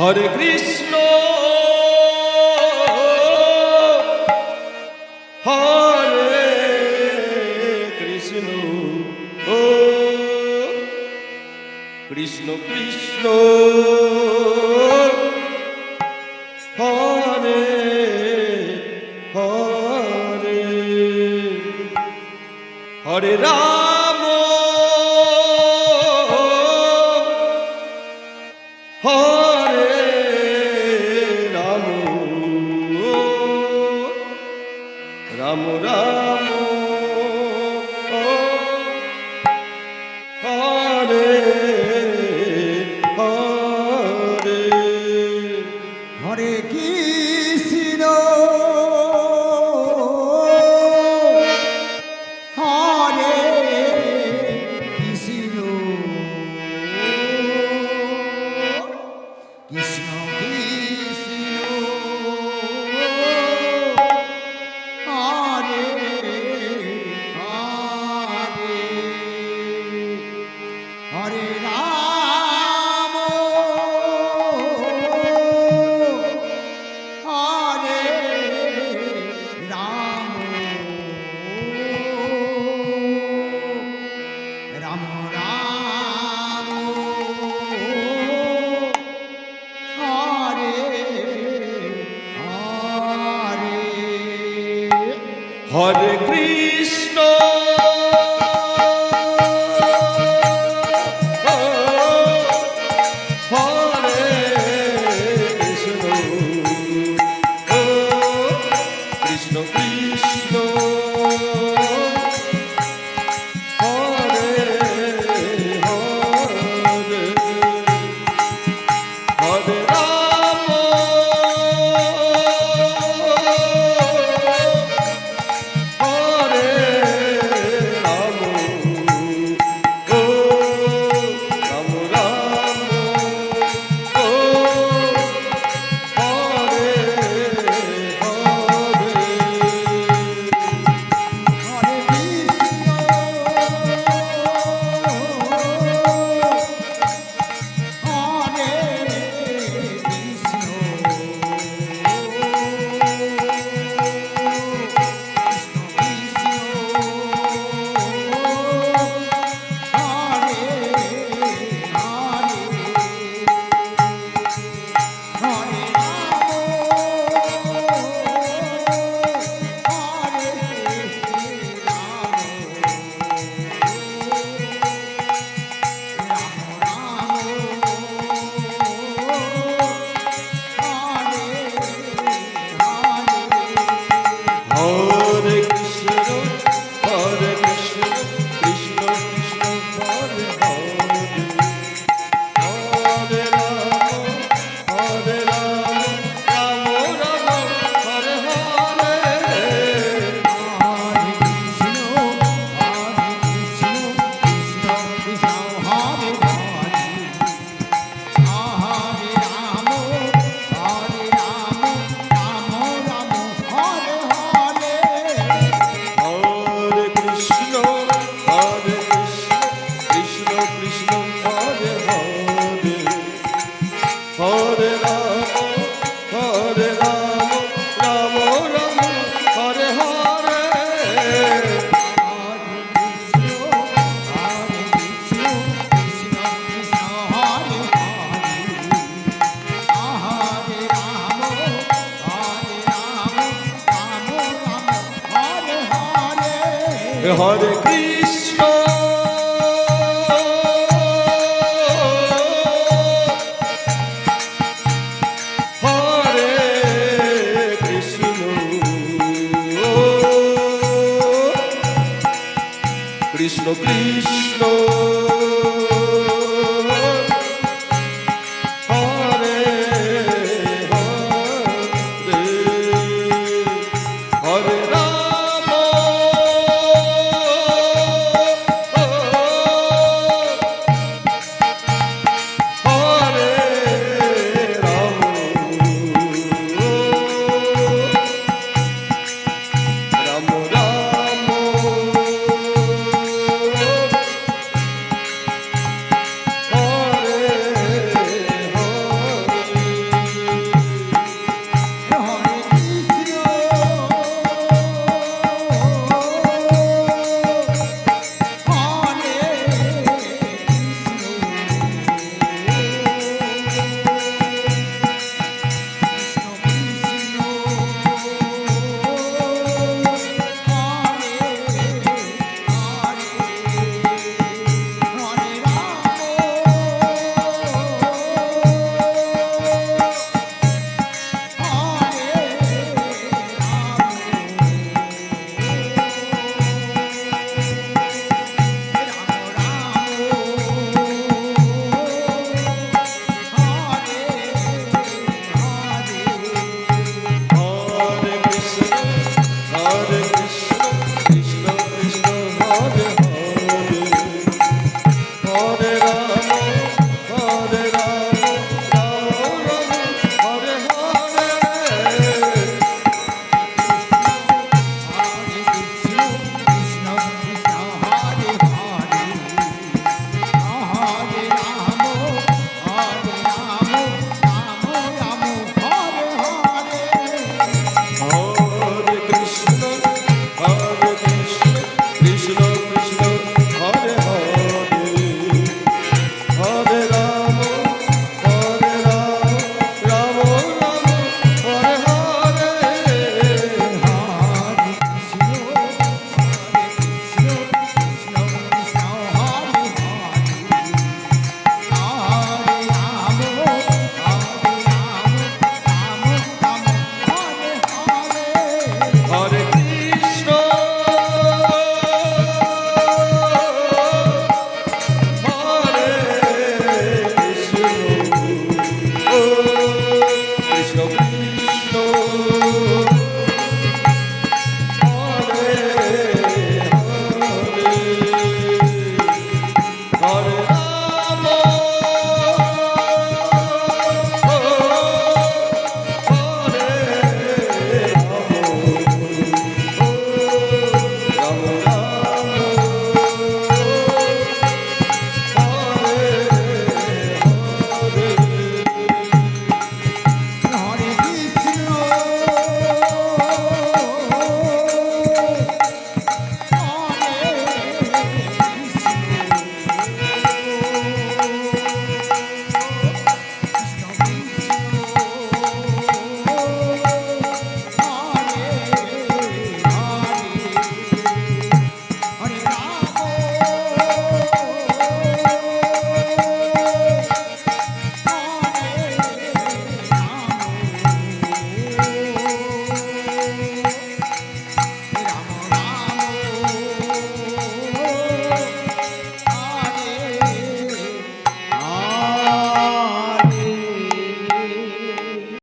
হরে Krishna হরে Krishna ও Krishna Krishna Hare Hare Hare Ram হরে Ram Ram Ram Hare Hare Hare Krishna হরে Krishna Krishna Krishna Hare Hare Hare Ram হরে Ram Ram Ram Hare Hare Hare Krishna হরে Krishna Krishna Krishna Hare Hare Hare Ram হরে Ram ও Ram Ram ও Hare Hare Hare Krishna হরে Krishna হরে Krishna হরে Krishna Krishna Krishna Hare Hare Hare Ram Ram Ram Hare Hare Hare Krishna হরে Krishna Krishna Krishna Hare Hare Hare Ram Ram Ram Hare Hare Hare Krishna হরে Krishna Krishna Krishna